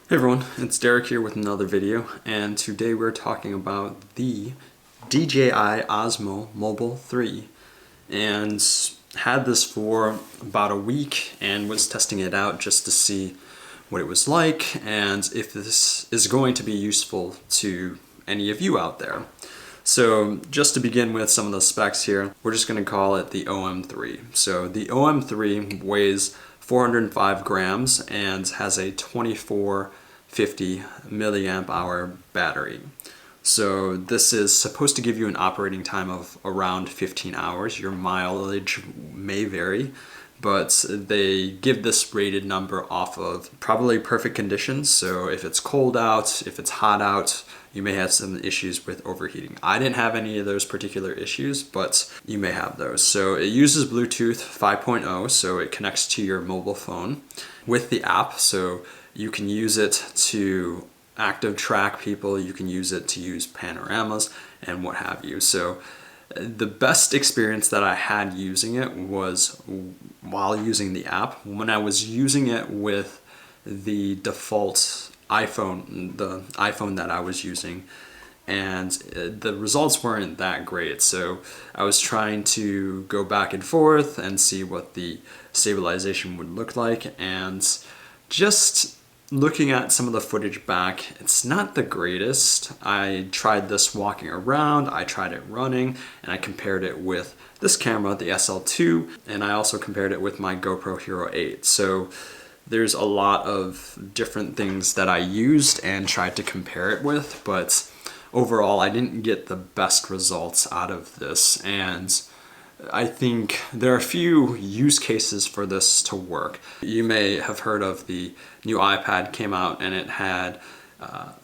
Hey everyone, it's Derrick here with another video, and today we're talking about the DJI Osmo Mobile 3, and had this for about a week and was testing it out just to see what it was like and if this is going to be useful to any of you out there. So just to begin with some of the specs here, we're just going to call it the OM3. So the OM3 weighs 405 grams and has a 2450 milliamp hour battery. So this is supposed to give you an operating time of around 15 hours. Your mileage may vary, but they give this rated number off of probably perfect conditions. So if it's cold out, if it's hot out, you may have some issues with overheating. I didn't have any of those particular issues, but you may have those. So it uses Bluetooth 5.0, so it connects to your mobile phone with the app. So you can use it to active track people, you can use it to use panoramas and what have you. So the best experience that I had using it was while using the app. When I was using it with the default iPhone, the iPhone that I was using, and the results weren't that great. So I was trying to go back and forth and see what the stabilization would look like, and just looking at some of the footage back, it's not the greatest. I tried this walking around, I tried it running, and I compared it with this camera, the SL2, and I also compared it with my GoPro Hero 8. So there's a lot of different things that I used and tried to compare it with, but overall I didn't get the best results out of this, and I think there are a few use cases for this to work. You may have heard of the new iPad came out and it had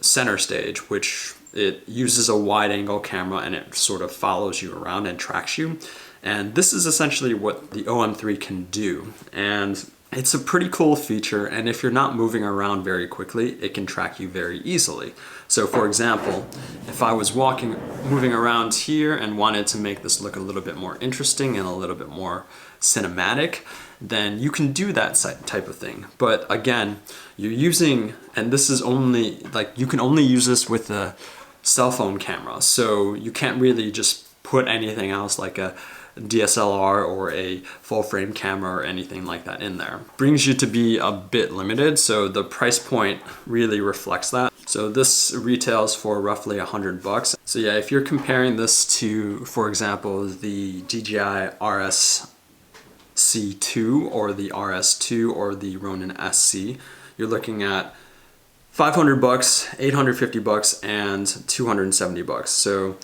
center stage, which it uses a wide angle camera and it sort of follows you around and tracks you. And this is essentially what the OM3 can do. And it's a pretty cool feature, and if you're not moving around very quickly, it can track you very easily. So for example, if I was moving around here and wanted to make this look a little bit more interesting and a little bit more cinematic, then you can do that type of thing. But again, you're using, and this is only, like, you can only use this with a cell phone camera, so you can't really just put anything else like a DSLR or a full frame camera or anything like that in there. Brings you to be a bit limited, so the price point really reflects that. So this retails for roughly $100. So yeah, if you're comparing this to, for example, the DJI RSC2 or the RS2 or the Ronin SC, you're looking at $500, $850, and $270. So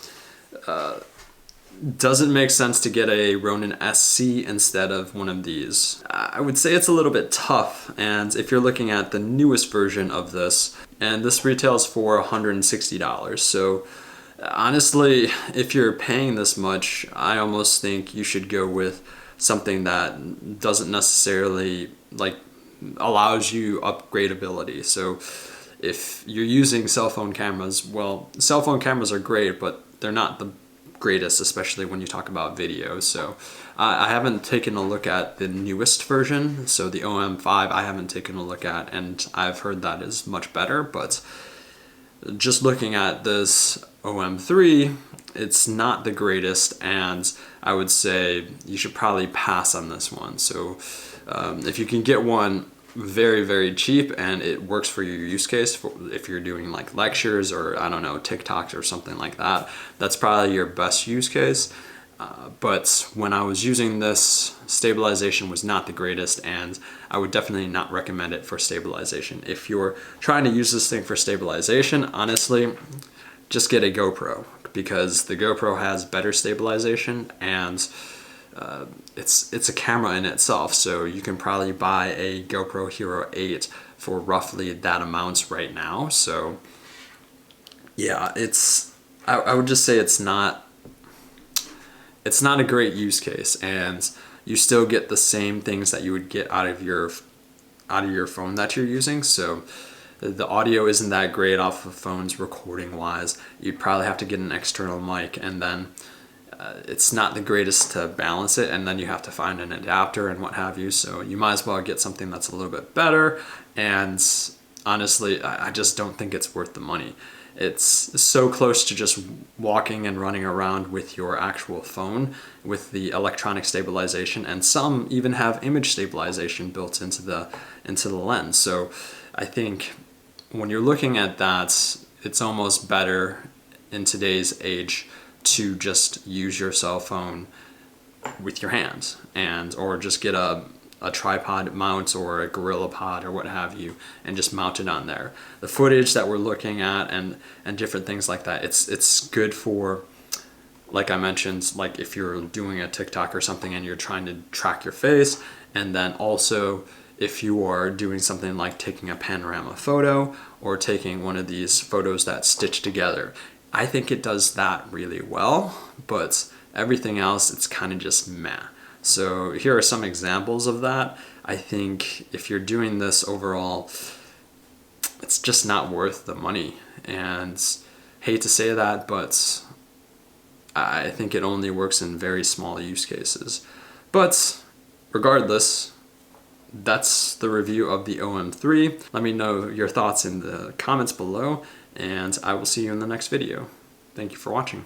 does it make sense to get a Ronin SC instead of one of these? I would say it's a little bit tough, and if you're looking at the newest version of this, and this retails for $160. So honestly, if you're paying this much, I almost think you should go with something that doesn't necessarily allows you upgradability. So if you're using cell phone cameras, well, cell phone cameras are great, but they're not the greatest, especially when you talk about video. So I haven't taken a look at the newest version, so the OM5 I haven't taken a look at, and I've heard that is much better, but just looking at this OM3, it's not the greatest, and I would say you should probably pass on this one. So if you can get one very, very cheap and it works for your use case, if you're doing like lectures or I don't know, TikToks or something like that, that's probably your best use case. But when I was using this, stabilization was not the greatest, and I would definitely not recommend it for stabilization. If you're trying to use this thing for stabilization, honestly, just get a GoPro, because the GoPro has better stabilization, and it's a camera in itself, so you can probably buy a GoPro Hero 8 for roughly that amount right now. So yeah, I would just say it's not a great use case, and you still get the same things that you would get out of your phone that you're using. So the audio isn't that great off of phones recording wise. You'd probably have to get an external mic, and then it's not the greatest to balance it, and then you have to find an adapter and what have you. So you might as well get something that's a little bit better, and honestly, I just don't think it's worth the money. It's so close to just walking and running around with your actual phone with the electronic stabilization, and some even have image stabilization built into the lens. So I think when you're looking at that, it's almost better in today's age to just use your cell phone with your hands, or just get a tripod mount or a gorilla pod or what have you, and just mount it on there. The footage that we're looking at and different things like that, it's good for, like I mentioned, like if you're doing a TikTok or something and you're trying to track your face, and then also if you are doing something like taking a panorama photo or taking one of these photos that stitch together. I think it does that really well, but everything else, it's kind of just meh. So here are some examples of that. I think if you're doing this overall, it's just not worth the money. And hate to say that, but I think it only works in very small use cases. But regardless, that's the review of the OM3. Let me know your thoughts in the comments below, and I will see you in the next video. Thank you for watching.